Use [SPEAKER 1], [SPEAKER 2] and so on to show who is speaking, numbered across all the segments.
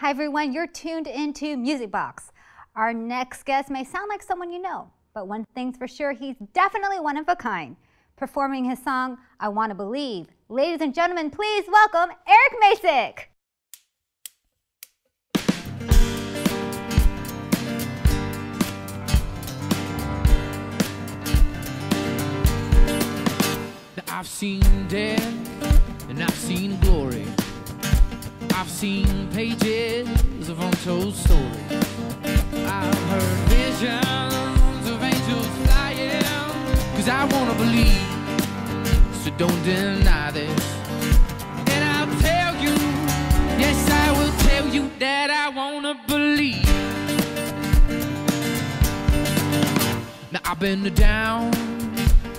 [SPEAKER 1] Hi everyone, you're tuned into Music Box. Our next guest may sound like someone you know, but one thing's for sure, he's definitely one of a kind. Performing his song, I Wanna Believe. Ladies and gentlemen, please welcome Erick Macek.
[SPEAKER 2] I've seen death and I've seen glory. I've seen pages of untold stories. I've heard visions of angels flying. 'Cause I wanna believe, so don't deny this. And I'll tell you, yes I will tell you that I wanna believe. Now I've been to down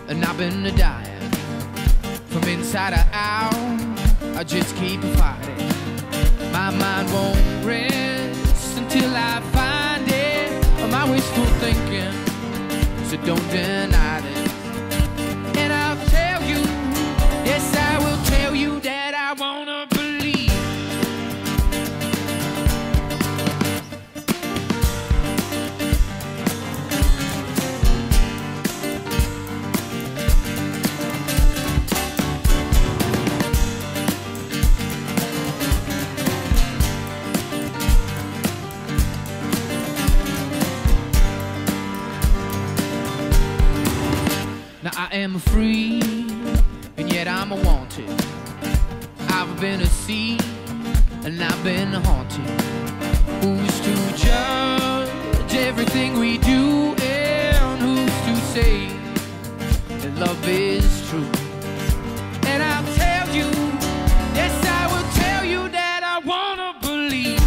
[SPEAKER 2] and I've been to dying. From inside or out, I just keep fighting. My mind won't rest until I find it. My wishful thinking, so don't deny this. And I'll tell you, yes I will tell you that I wanna believe. Now I am free, and yet I'm a wanted. I've been a sea, and I've been haunted. Who's to judge everything we do, and who's to say that love is true? And I'll tell you, yes I will tell you that I wanna believe.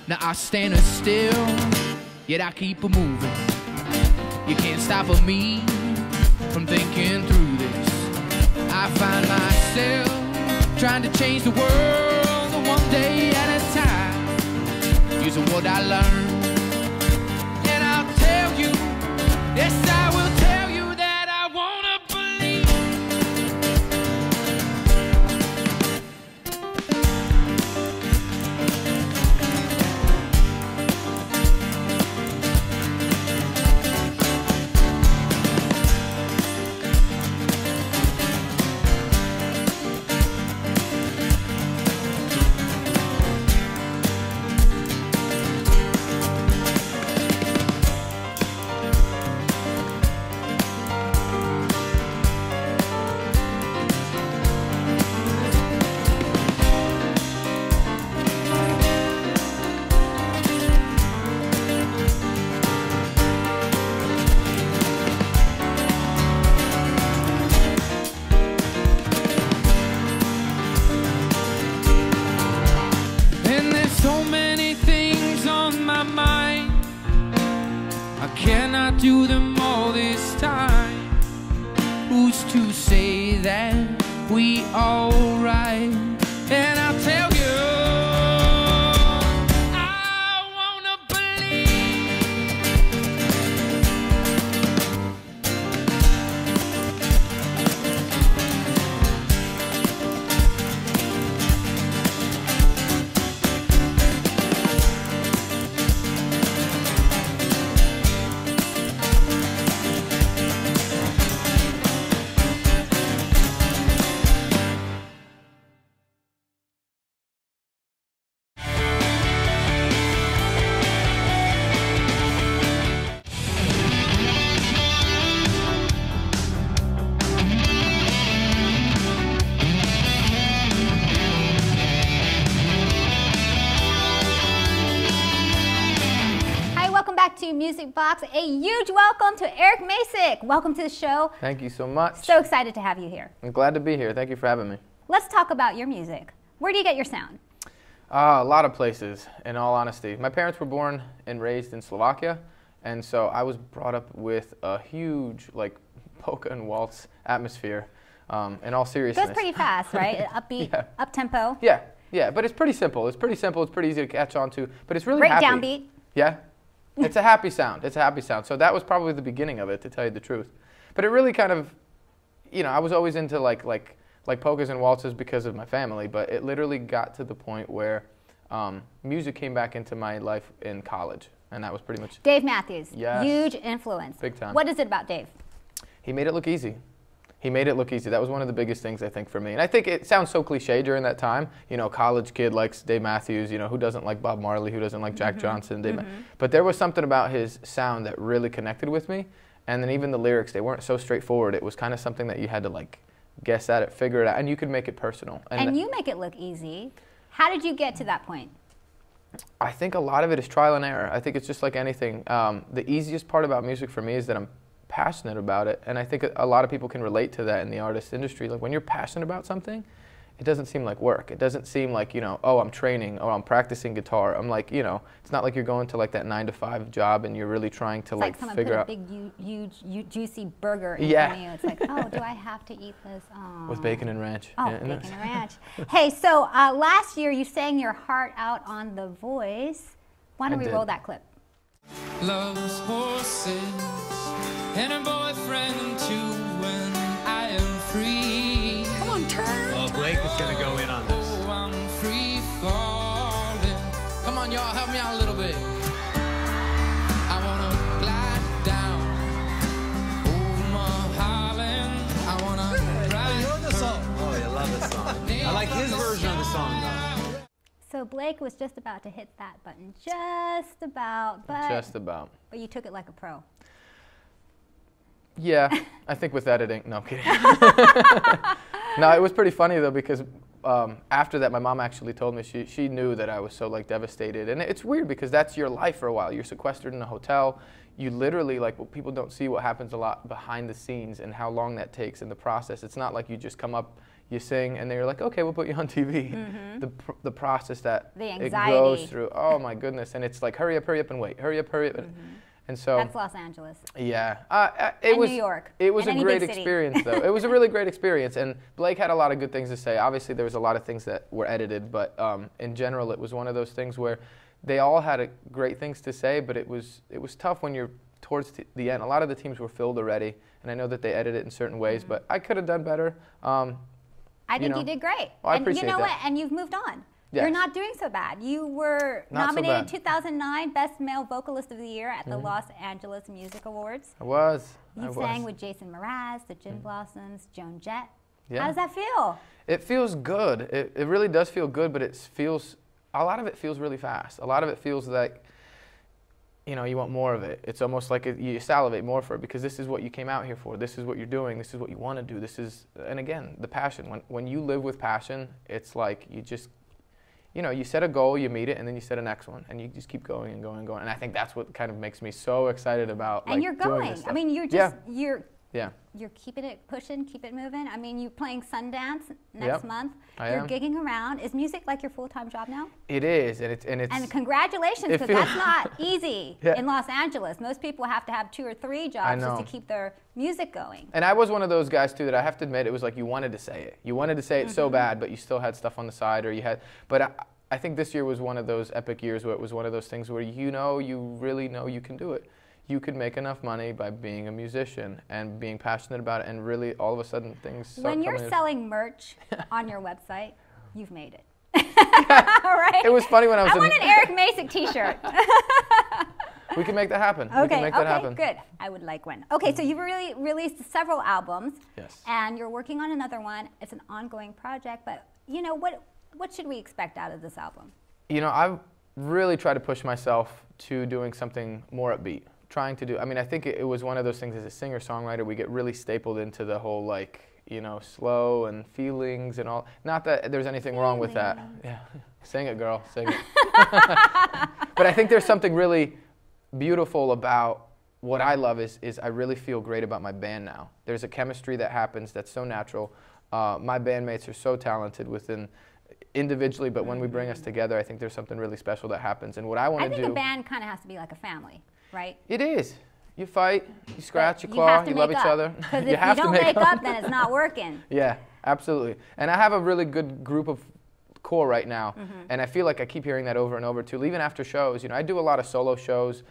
[SPEAKER 2] Now I stand still, yet I keep moving. You can't stop me from thinking through this. I find myself trying to change the world one day at a time, using what I learned. And I'll tell you, yes I will tell you that I wanna believe. Cannot do them all this time. Who's to say that we all right? And I'll tell you, I wanna
[SPEAKER 1] to Music Box. A huge welcome to Erick Macek. Welcome to the show.
[SPEAKER 3] Thank you so much.
[SPEAKER 1] So excited to have you here.
[SPEAKER 3] I'm glad to be here. Thank you for having me.
[SPEAKER 1] Let's talk about your music. Where do you get your sound?
[SPEAKER 3] A lot of places, in all honesty. My parents were born and raised in Slovakia, and so I was brought up with a huge, like, polka and waltz atmosphere, in all seriousness.
[SPEAKER 1] That's pretty fast, right? Upbeat,
[SPEAKER 3] yeah.
[SPEAKER 1] up-tempo.
[SPEAKER 3] Yeah, but it's pretty simple. It's pretty simple. It's pretty easy to catch on to, but it's really happy.
[SPEAKER 1] Downbeat.
[SPEAKER 3] Yeah. It's a happy sound. It's a happy sound. So that was probably the beginning of it, to tell you the truth. But it really kind of, you know, I was always into like like polkas and waltzes because of my family, but it literally got to the point where music came back into my life in college, and that was pretty much.
[SPEAKER 1] Dave Matthews,
[SPEAKER 3] yes.
[SPEAKER 1] Huge influence.
[SPEAKER 3] Big time.
[SPEAKER 1] What is it about Dave?
[SPEAKER 3] He made it look easy. He made it look easy. That was one of the biggest things, I think, for me. And I think it sounds so cliche during that time. You know, college kid likes Dave Matthews. You know, who doesn't like Bob Marley? Who doesn't like Jack Johnson? But there was something about his sound that really connected with me. And then even the lyrics, they weren't so straightforward. It was kind of something that you had to, like, guess at it, figure it out, and you could make it personal.
[SPEAKER 1] And you make it look easy. How did you get to that point?
[SPEAKER 3] I think a lot of it is trial and error. I think it's just like anything. The easiest part about music for me is that I'm passionate about it, and I think a lot of people can relate to that in the artist industry. Like, when you're passionate about something, it doesn't seem like work. It doesn't seem like, you know, oh, I'm training, or I'm practicing guitar. I'm like, you know, it's not like you're going to like that 9-to-5 job and you're really trying to like figure out.
[SPEAKER 1] It's like someone put a big, huge, juicy burger in
[SPEAKER 3] Yeah.
[SPEAKER 1] front of you. It's like, oh, do I have to eat this? Oh.
[SPEAKER 3] With bacon and ranch.
[SPEAKER 1] Oh,
[SPEAKER 3] Yeah,
[SPEAKER 1] bacon and ranch. Hey, so last year you sang your heart out on The Voice. Why don't we roll that clip?
[SPEAKER 2] Loves horses and a boyfriend too when I am free.
[SPEAKER 4] Come on, turn. Oh, Blake is gonna go in on this.
[SPEAKER 2] Oh, I'm free falling. Come on, y'all, help me out a little bit. I wanna glide down over Holland. I wanna ride.
[SPEAKER 4] You love this song. Oh, you love this song. I like his version of the song, though.
[SPEAKER 1] So Blake was just about to hit that button, just about, but you took it like a pro.
[SPEAKER 3] Yeah, I think with editing. No, I'm kidding. No, it was pretty funny though, because after that, my mom actually told me she knew that I was so like devastated, and it's weird because that's your life for a while. You're sequestered in a hotel. You literally, like, well, people don't see what happens a lot behind the scenes and how long that takes in the process. It's not like you just come up, you sing, and they're like, okay, we'll put you on TV. The process that it goes through. Oh my goodness! And it's like, hurry up and wait. Hurry up. And so
[SPEAKER 1] that's Los Angeles.
[SPEAKER 3] Yeah,
[SPEAKER 1] and New York.
[SPEAKER 3] It was a great experience, though. It was a really great experience, and Blake had a lot of good things to say. Obviously, there was a lot of things that were edited, but in general, it was one of those things where they all had great things to say, but it was tough when you're towards the end. A lot of the teams were filled already, and I know that they edited it in certain ways, but I could have done better.
[SPEAKER 1] I think you did great.
[SPEAKER 3] Well, I appreciate
[SPEAKER 1] you know
[SPEAKER 3] that.
[SPEAKER 1] what? And you've moved on.
[SPEAKER 3] Yes.
[SPEAKER 1] You're not doing so bad. You were
[SPEAKER 3] Not
[SPEAKER 1] nominated
[SPEAKER 3] so
[SPEAKER 1] 2009 Best Male Vocalist of the Year at the Los Angeles Music Awards.
[SPEAKER 3] I was.
[SPEAKER 1] You sang with Jason Mraz, the Gin Blossoms, Joan Jett.
[SPEAKER 3] Yeah.
[SPEAKER 1] How does that feel?
[SPEAKER 3] It feels good. It really does feel good, but a lot of it feels really fast. A lot of it feels like, you know, you want more of it. It's almost like you salivate more for it because this is what you came out here for. This is what you're doing. This is what you want to do. And again, the passion. When you live with passion, it's like you just, you know, you set a goal, you meet it, and then you set a next one, and you just keep going and going and going. And I think that's what kind of makes me so excited about
[SPEAKER 1] and you're
[SPEAKER 3] doing
[SPEAKER 1] going.
[SPEAKER 3] this stuff.
[SPEAKER 1] I mean, you're keeping it pushing, keep it moving. I mean, you're playing Sundance next month. You're gigging around. Is music like your full-time job now?
[SPEAKER 3] It is, and it's
[SPEAKER 1] and congratulations, because that's not easy in Los Angeles. Most people have to have 2 or 3 jobs just to keep their music going.
[SPEAKER 3] And I was one of those guys too that I have to admit, it was like you wanted to say it. You wanted to say it so bad, but you still had stuff on the side, or you had. But I think this year was one of those epic years where it was one of those things where you really know you can do it. You could make enough money by being a musician and being passionate about it, and really all of a sudden things start
[SPEAKER 1] When you're
[SPEAKER 3] coming
[SPEAKER 1] selling merch on your website, you've made it. Right?
[SPEAKER 3] It was funny when I was
[SPEAKER 1] I want an Erick Macek t-shirt.
[SPEAKER 3] We can make that happen.
[SPEAKER 1] Okay,
[SPEAKER 3] we can make that happen.
[SPEAKER 1] Good. I would like one. Okay, so you've really released several albums.
[SPEAKER 3] Yes.
[SPEAKER 1] And you're working on another one. It's an ongoing project, but you know, what should we expect out of this album?
[SPEAKER 3] You know, I've really tried to push myself to doing something more upbeat. I think it was one of those things as a singer-songwriter, we get really stapled into the whole, like, you know, slow and feelings and all. Not that there's anything wrong with that. Yeah, sing it, girl, sing it. But I think there's something really beautiful about what I love is I really feel great about my band now. There's a chemistry that happens that's so natural. My bandmates are so talented individually, but when we bring us together, I think there's something really special that happens. And what I want to do...
[SPEAKER 1] I think a band kind of has to be like a family, right?
[SPEAKER 3] It is. You fight, you scratch, you claw, you love each other.
[SPEAKER 1] Because if you don't make up, then it's not working.
[SPEAKER 3] Yeah, absolutely. And I have a really good group of core right now, and I feel like I keep hearing that over and over too. Even after shows, you know, I do a lot of solo shows,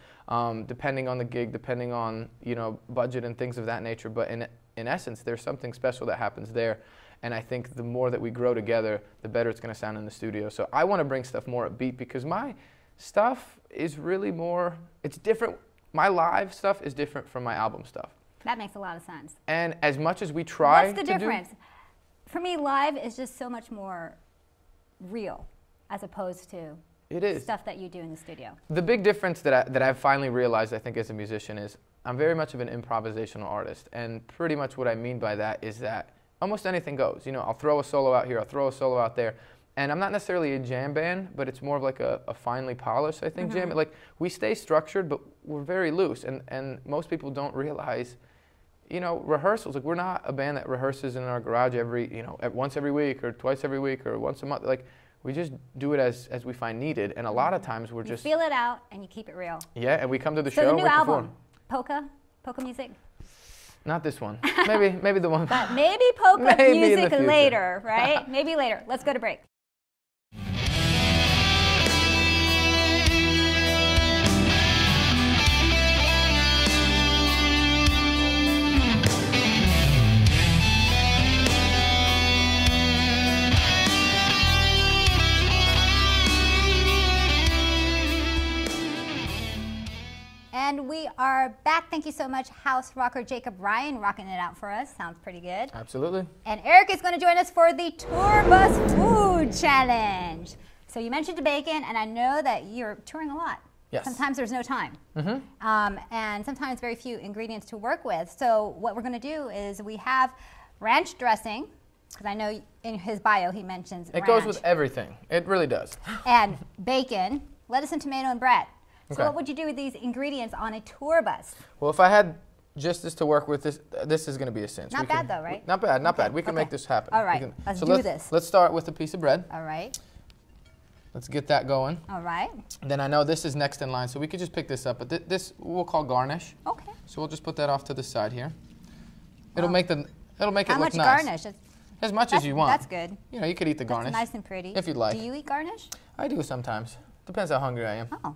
[SPEAKER 3] depending on the gig, depending on, you know, budget and things of that nature. But in essence, there's something special that happens there. And I think the more that we grow together, the better it's going to sound in the studio. So I want to bring stuff more upbeat because my stuff is really more, it's different. My live stuff is different from my album stuff.
[SPEAKER 1] That makes a lot of sense.
[SPEAKER 3] And as much as we try
[SPEAKER 1] What's the difference? For me, live is just so much more real as opposed to stuff that you do in the studio.
[SPEAKER 3] The big difference that I've finally realized, I think, as a musician is I'm very much of an improvisational artist. And pretty much what I mean by that is that almost anything goes. You know, I'll throw a solo out here, I'll throw a solo out there. And I'm not necessarily a jam band, but it's more of like a finely polished, I think, jam. Like, we stay structured, but we're very loose. And most people don't realize, you know, rehearsals. Like, we're not a band that rehearses in our garage once every week or twice every week or once a month. Like, we just do it as we find needed. And a lot of times we're just...
[SPEAKER 1] You feel it out and you keep it real.
[SPEAKER 3] Yeah, and we come to the
[SPEAKER 1] show
[SPEAKER 3] and
[SPEAKER 1] we perform. Polka music?
[SPEAKER 3] Not this one. Maybe the one.
[SPEAKER 1] But maybe polka music later, right? Maybe later. Let's go to break. And we are back. Thank you so much, house rocker Jacob Ryan, rocking it out for us. Sounds pretty good.
[SPEAKER 3] Absolutely.
[SPEAKER 1] And Eric is going to join us for the Tour Bus Food Challenge. So you mentioned the bacon, and I know that you're touring a lot.
[SPEAKER 3] Yes.
[SPEAKER 1] Sometimes there's no time. And sometimes very few ingredients to work with. So what we're going to do is we have ranch dressing, because I know in his bio he mentions
[SPEAKER 3] ranch. It goes with everything. It really does.
[SPEAKER 1] And bacon, lettuce and tomato and bread. So
[SPEAKER 3] Okay.
[SPEAKER 1] what would you do with these ingredients on a tour bus?
[SPEAKER 3] Well, if I had just this to work with, this is going to be a cinch.
[SPEAKER 1] Not bad though, right?
[SPEAKER 3] Not bad, not bad. We can make this happen.
[SPEAKER 1] All right, let's do this.
[SPEAKER 3] Let's start with a piece of bread.
[SPEAKER 1] All right.
[SPEAKER 3] Let's get that going.
[SPEAKER 1] All right.
[SPEAKER 3] Then I know this is next in line, so we could just pick this up. But this we'll call garnish.
[SPEAKER 1] Okay.
[SPEAKER 3] So we'll just put that off to the side here. It'll make it
[SPEAKER 1] How
[SPEAKER 3] look
[SPEAKER 1] much
[SPEAKER 3] nice.
[SPEAKER 1] garnish?
[SPEAKER 3] As much as you want.
[SPEAKER 1] That's good.
[SPEAKER 3] You know, you could eat the garnish.
[SPEAKER 1] That's nice and pretty.
[SPEAKER 3] If you'd like.
[SPEAKER 1] Do you eat garnish?
[SPEAKER 3] I do sometimes. Depends how hungry I am.
[SPEAKER 1] Oh.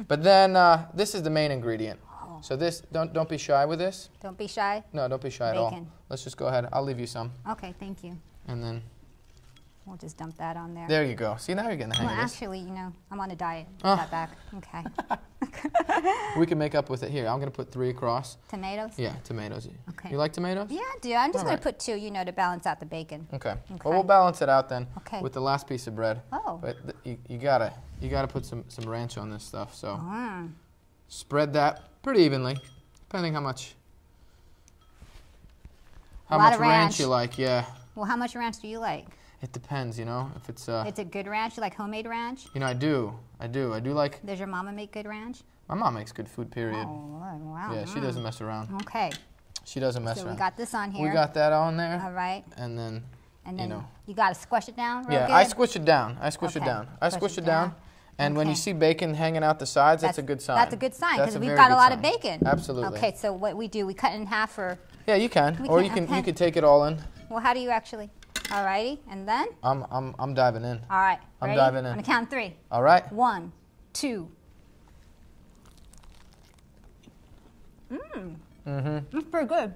[SPEAKER 3] But then this is the main ingredient. Oh. So this, don't be shy with this.
[SPEAKER 1] Don't be shy?
[SPEAKER 3] No, don't be shy at all. Let's just go ahead. I'll leave you some.
[SPEAKER 1] Okay, thank you.
[SPEAKER 3] And then
[SPEAKER 1] we'll just dump that on there.
[SPEAKER 3] There you go. See, now you're getting the hang of this.
[SPEAKER 1] Actually, you know, I'm on a diet. That back. Okay.
[SPEAKER 3] We can make up with it here. I'm going to put 3 across.
[SPEAKER 1] Tomatoes?
[SPEAKER 3] Yeah, tomatoes.
[SPEAKER 1] Okay.
[SPEAKER 3] You like tomatoes?
[SPEAKER 1] Yeah, I do. I'm just going to put 2, you know, to balance out the bacon.
[SPEAKER 3] Okay. Well, we'll balance it out then with the last piece of bread.
[SPEAKER 1] Oh.
[SPEAKER 3] But you gotta put some ranch on this stuff. So spread that pretty evenly, depending how much ranch you like. Yeah.
[SPEAKER 1] Well, how much ranch do you like?
[SPEAKER 3] It depends, you know. If it's
[SPEAKER 1] a good ranch, you like homemade ranch?
[SPEAKER 3] You know, I do like.
[SPEAKER 1] Does your mama make good ranch?
[SPEAKER 3] My mom makes good food, period.
[SPEAKER 1] Oh, wow.
[SPEAKER 3] Yeah, she doesn't mess around.
[SPEAKER 1] Okay.
[SPEAKER 3] She doesn't mess around.
[SPEAKER 1] So we got this on here.
[SPEAKER 3] We got that on there.
[SPEAKER 1] All right.
[SPEAKER 3] And then you know.
[SPEAKER 1] You got to squish it down real good?
[SPEAKER 3] I squish it down. I squish it down. And when you see bacon hanging out the sides, that's a good sign.
[SPEAKER 1] That's a good sign because we've got a lot of bacon.
[SPEAKER 3] Absolutely.
[SPEAKER 1] Okay, so what we do, we cut it in half or...
[SPEAKER 3] Yeah, you can. Or you could take it all in.
[SPEAKER 1] Well, how do you actually... All righty, and then?
[SPEAKER 3] I'm diving in.
[SPEAKER 1] All right.
[SPEAKER 3] I'm diving in.
[SPEAKER 1] On the count of 3.
[SPEAKER 3] All right.
[SPEAKER 1] 1, 2. That's pretty good.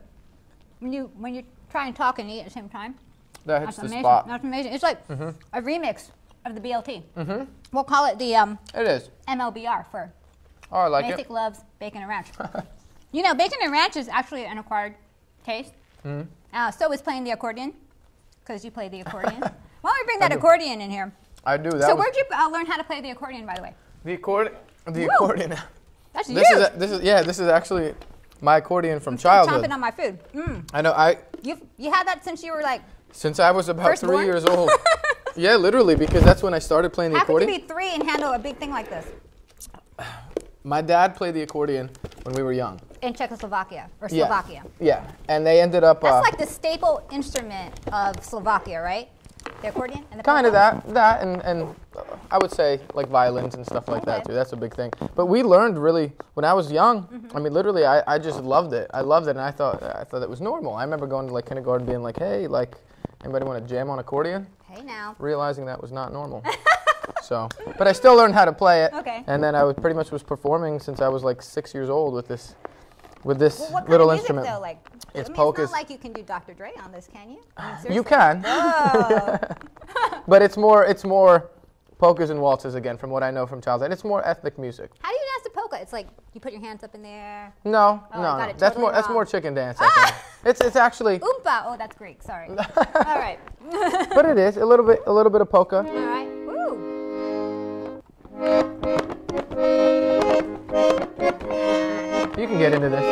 [SPEAKER 1] When you try and talk and eat at the same time.
[SPEAKER 3] That hits the spot.
[SPEAKER 1] That's amazing. It's like a remix of the BLT. We'll call it the
[SPEAKER 3] it is
[SPEAKER 1] MLBR for
[SPEAKER 3] I like it.
[SPEAKER 1] Basic loves bacon and ranch. You know, bacon and ranch is actually an acquired taste. So is playing the accordion, because you play the accordion. Why don't we bring that accordion in here?
[SPEAKER 3] I do.
[SPEAKER 1] So where'd you learn how to play the accordion, by the way?
[SPEAKER 3] The accordion.
[SPEAKER 1] That's
[SPEAKER 3] This is actually my accordion from childhood.
[SPEAKER 1] Chomping on my food.
[SPEAKER 3] I know.
[SPEAKER 1] You had that since you were like.
[SPEAKER 3] Since I was about 3 years old. Yeah, literally, because that's when I started playing the accordion.
[SPEAKER 1] How could you be 3 and handle a big thing like this?
[SPEAKER 3] My dad played the accordion when we were young.
[SPEAKER 1] In Czechoslovakia, or Slovakia.
[SPEAKER 3] Yeah, and they ended up...
[SPEAKER 1] That's like the staple instrument of Slovakia, right? The accordion? And the
[SPEAKER 3] kind of that, and I would say like violins and stuff like that too. That's a big thing. But we learned really, when I was young, I mean, literally, I just loved it. I loved it, and I thought it was normal. I remember going to like kindergarten being like, hey, like, anybody want to jam on accordion?
[SPEAKER 1] Hey now.
[SPEAKER 3] Realizing that was not normal. So, but I still learned how to play it.
[SPEAKER 1] Okay.
[SPEAKER 3] And then I pretty much was performing since I was like 6 years old with this with this
[SPEAKER 1] Well, what kind
[SPEAKER 3] little
[SPEAKER 1] of music,
[SPEAKER 3] instrument.
[SPEAKER 1] though? Like,
[SPEAKER 3] It's
[SPEAKER 1] I mean,
[SPEAKER 3] polkas.
[SPEAKER 1] it's not like you can do Dr. Dre on this, can you? I mean,
[SPEAKER 3] You
[SPEAKER 1] seriously.
[SPEAKER 3] can,
[SPEAKER 1] Oh.
[SPEAKER 3] but it's more polkas and waltzes again, from what I know from childhood. It's more ethnic music.
[SPEAKER 1] How do you dance the polka? It's like you put your hands up in the air.
[SPEAKER 3] No,
[SPEAKER 1] Oh, I
[SPEAKER 3] no,
[SPEAKER 1] got
[SPEAKER 3] no.
[SPEAKER 1] it
[SPEAKER 3] That's
[SPEAKER 1] totally
[SPEAKER 3] more
[SPEAKER 1] wrong.
[SPEAKER 3] chicken dance. I think. It's actually,
[SPEAKER 1] Oompa. Oh, that's Greek. Sorry. All right.
[SPEAKER 3] but it is a little bit of polka.
[SPEAKER 1] All right. Woo.
[SPEAKER 3] You can get into this.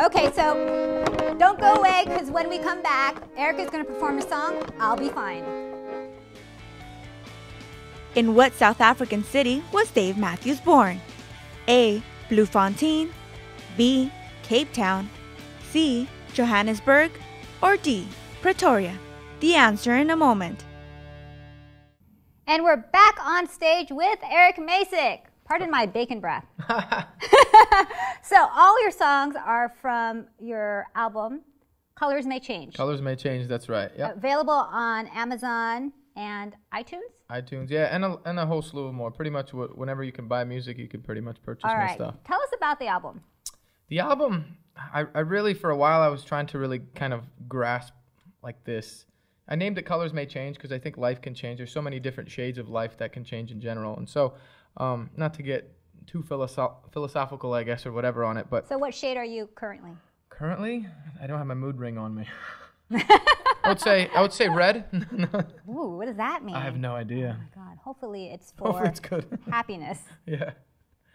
[SPEAKER 1] Okay, so don't go away, because when we come back, Eric is going to perform a song, I'll Be Fine.
[SPEAKER 5] In what South African city was Dave Matthews born? A. Bloemfontein, B. Cape Town, C. Johannesburg, or D. Pretoria? The answer in a moment.
[SPEAKER 1] And we're back on stage with Erick Macek. Pardon my bacon breath. So all your songs are from your album, Colors May Change.
[SPEAKER 3] Colors May Change. That's right. Yeah.
[SPEAKER 1] Available on Amazon and iTunes?
[SPEAKER 3] iTunes, yeah, and a whole slew of more. Pretty much whenever you can buy music, you can pretty much purchase
[SPEAKER 1] All
[SPEAKER 3] my
[SPEAKER 1] right.
[SPEAKER 3] stuff.
[SPEAKER 1] Tell us about the album.
[SPEAKER 3] The album, I really, for a while, I was trying to really kind of grasp like this. I named it Colors May Change because I think life can change. There's so many different shades of life that can change in general. And so, not to get too philosophical, I guess, or whatever on it, but
[SPEAKER 1] So what shade are you currently?
[SPEAKER 3] currently, I don't have my mood ring on me. I would say red.
[SPEAKER 1] Ooh, what does that mean?
[SPEAKER 3] I have no idea.
[SPEAKER 1] Oh my God. Hopefully it's for
[SPEAKER 3] Hopefully it's good.
[SPEAKER 1] happiness,
[SPEAKER 3] Yeah.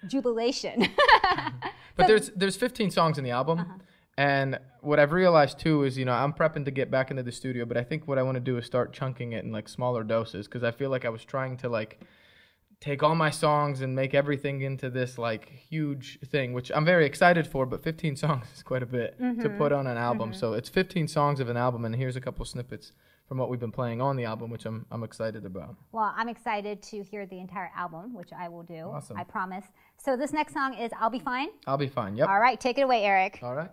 [SPEAKER 1] jubilation.
[SPEAKER 3] But there's 15 songs in the album, and what I've realized too is, I'm prepping to get back into the studio, but I think what I want to do is start chunking it in like smaller doses, because I feel like I was trying to like take all my songs and make everything into this like huge thing, which I'm very excited for, but 15 songs is quite a bit to put on an album. So it's 15 songs of an album, and here's a couple snippets from what we've been playing on the album, which I'm excited about.
[SPEAKER 1] Well, I'm excited to hear the entire album, which I will do.
[SPEAKER 3] Awesome.
[SPEAKER 1] I promise. So this next song is I'll Be Fine.
[SPEAKER 3] I'll be fine. Yep.
[SPEAKER 1] All right, take it away, Eric.
[SPEAKER 3] All right.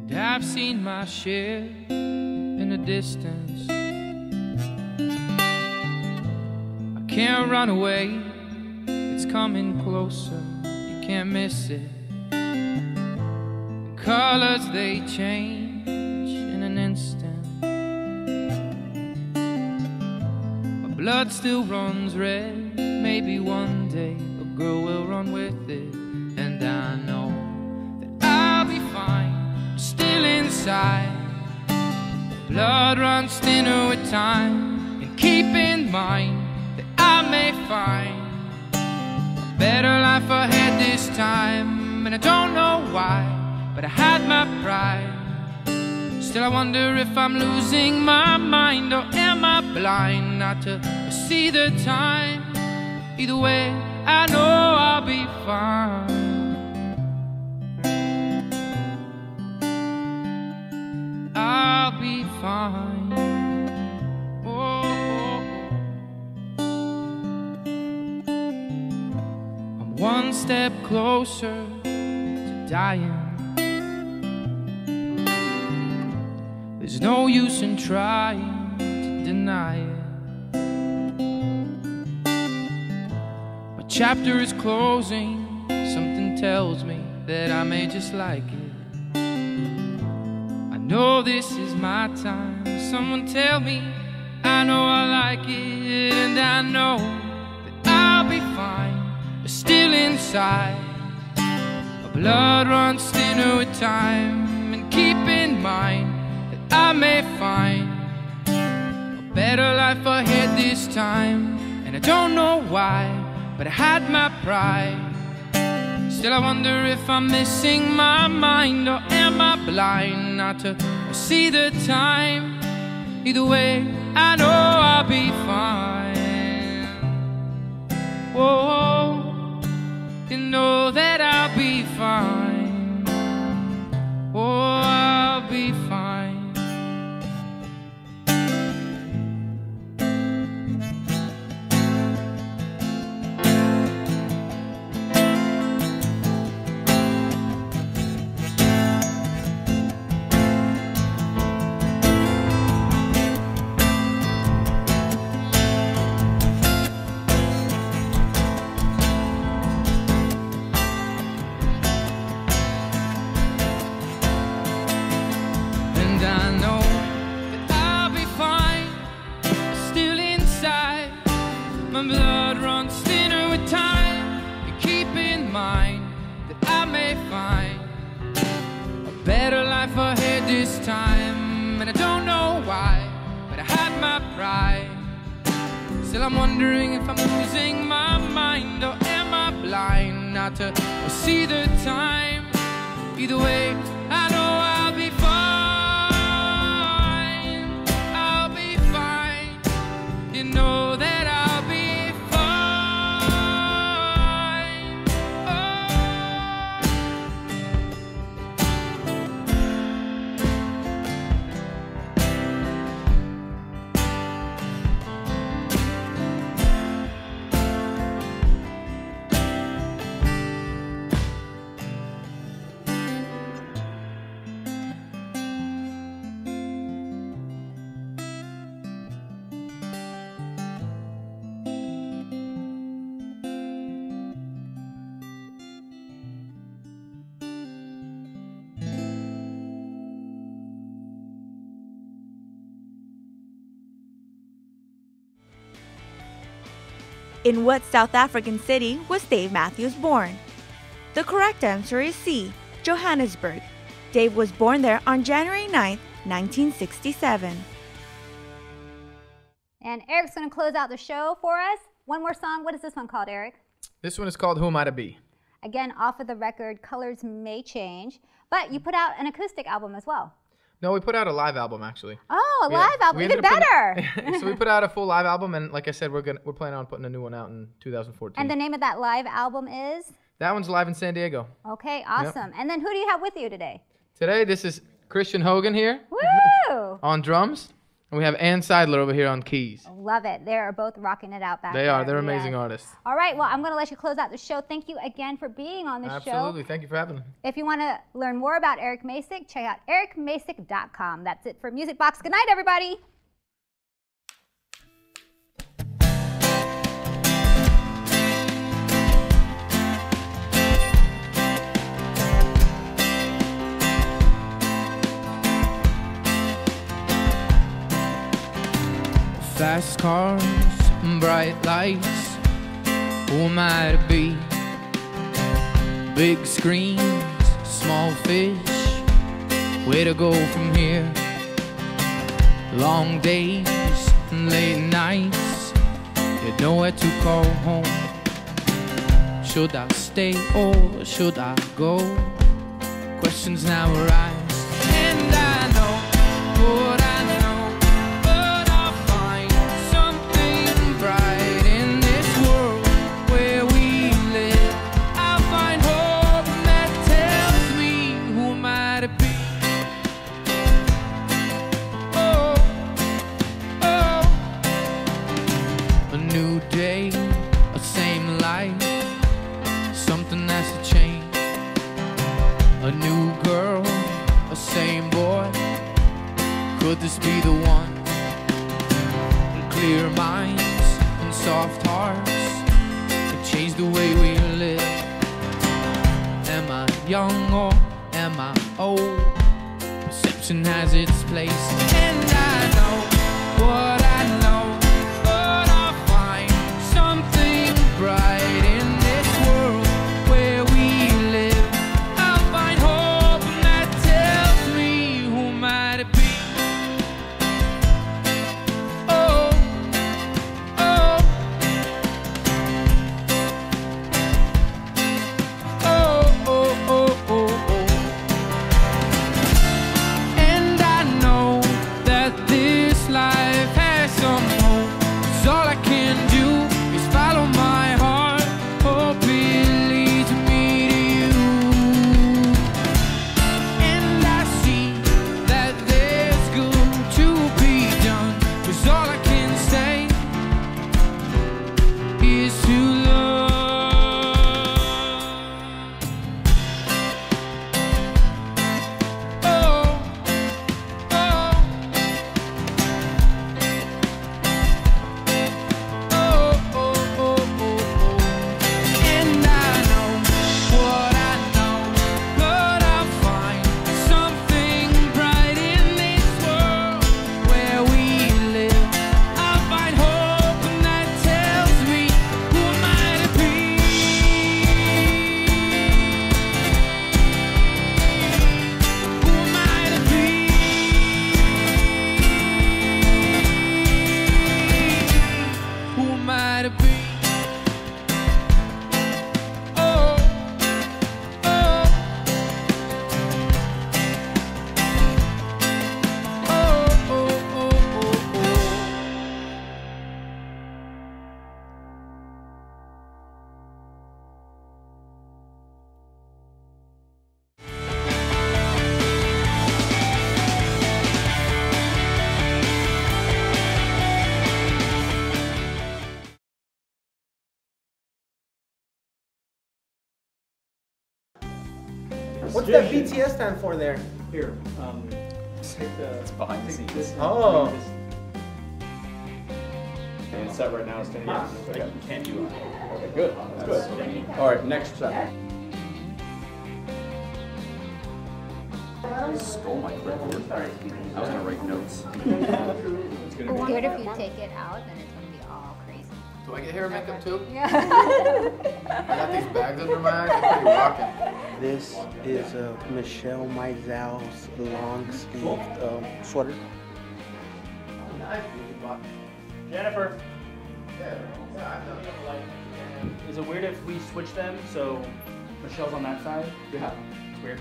[SPEAKER 2] And I've seen my share in the distance. I can't run away, it's coming closer, you can't miss it. The colors, they change in an instant. My blood still runs red, maybe one day a girl will run with it. And I know that I'll be fine, still inside. Blood runs thinner with time, and keep in mind that I may find a better life ahead this time. And I don't know why, but I had my pride. Still I wonder if I'm losing my mind, or am I blind not to see the time? Either way, I know I'll be fine. I'll be fine. Oh, I'm one step closer to dying. There's no use in trying to deny it. My chapter is closing. Something tells me that I may just like it. I know this is my time. Someone tell me I know I like it. And I know that I'll be fine, but still inside my blood runs thinner with time. And keep in mind that I may find a better life ahead this time. And I don't know why, but I had my pride. Still I wonder if I'm missing my mind, or am I blind not to see the time? Either way, I know I'll be fine. Whoa, you know that I'll be fine. Oh, I'll be fine. My blood runs thinner with time. You keep in mind that I may find a better life ahead this time. And I don't know why, but I had my pride. Still I'm wondering if I'm losing my mind, or am I blind not to see the time? Either way, I know I'll be fine. I'll be fine. You know that I'll be fine.
[SPEAKER 5] In what South African city was Dave Matthews born? The correct answer is C, Johannesburg. Dave was born there on January 9th, 1967.
[SPEAKER 1] And Erick's going to close out the show for us. One more song. What is this one called, Erick?
[SPEAKER 3] This one is called Who Am I to Be?
[SPEAKER 1] Again, off of the record, Colors May Change. But you put out an acoustic album as well.
[SPEAKER 3] No, we put out a live album actually.
[SPEAKER 1] Oh, a live album, even better.
[SPEAKER 3] So we put out a full live album, and like I said, we're planning on putting a new one out in 2014.
[SPEAKER 1] And the name of that live album is?
[SPEAKER 3] That one's live in San Diego.
[SPEAKER 1] Okay, awesome. Yep. And then who do you have with you today?
[SPEAKER 3] Today, this is Christian Hogan here.
[SPEAKER 1] Woo!
[SPEAKER 3] On drums. And we have Ann Seidler over here on keys.
[SPEAKER 1] Love it. They are both rocking it out back there.
[SPEAKER 3] They are. They're amazing artists.
[SPEAKER 1] All right. Well, I'm going to let you close out the show. Thank you again for being on the show.
[SPEAKER 3] Absolutely. Thank you for having me.
[SPEAKER 1] If you want to learn more about Erick Macek, check out erickmacek.com. That's it for Music Box. Good night, everybody.
[SPEAKER 2] Fast cars, bright lights, who am I to be? Big screens, small fish, where to go from here? Long days and late nights, yet nowhere to call home. Should I stay or should I go? Questions now arise, and I know what I know. Could this be the one? Clear minds and soft hearts, it changed the way we live. Am I young or am I old? Perception has its place, and I know what I know, but I'll find something bright in this world where we live. I'll find hope, and that tells me who am I to be. Life has might have been. Oh, oh, oh, oh, oh, oh.
[SPEAKER 6] What's that BTS stand for there?
[SPEAKER 7] Here, it's behind the scenes.
[SPEAKER 6] Oh.
[SPEAKER 7] And set right now is 10 years. Okay. Can't do it. Okay, good. That's good. All right, next set. Stole my clipboard. I was gonna write notes. It's gonna be
[SPEAKER 1] Good if you take it out, then it's gonna be all crazy.
[SPEAKER 3] Do I get hair and makeup too?
[SPEAKER 1] Yeah.
[SPEAKER 3] I got these bags under my eyes. I'm pretty rocking.
[SPEAKER 6] This is Michelle Meisel's long-sleeved sweater.
[SPEAKER 8] Jennifer. Is it weird if we switch them so Michelle's on that side?
[SPEAKER 7] Yeah.
[SPEAKER 8] It's weird.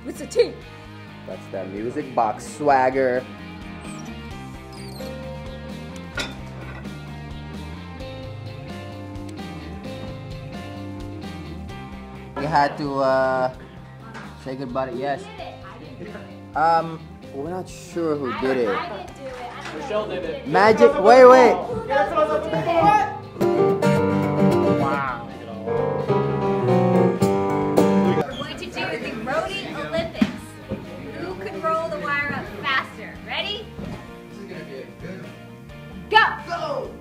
[SPEAKER 1] What's the T?
[SPEAKER 9] That's that music box swagger. We had to say goodbye to yes. We're not sure who did it.
[SPEAKER 8] Michelle did it.
[SPEAKER 9] Magic. Wait.
[SPEAKER 8] Wow.
[SPEAKER 1] We're going to do the roadie Olympics. Who can roll the wire up faster? Ready?
[SPEAKER 3] This is gonna be good.
[SPEAKER 1] Go!
[SPEAKER 3] Go!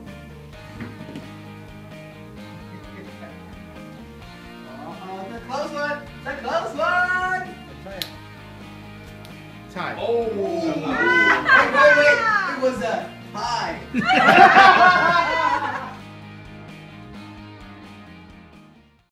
[SPEAKER 3] The close one! The close one! Time.
[SPEAKER 9] Oh! Wait. It was a high.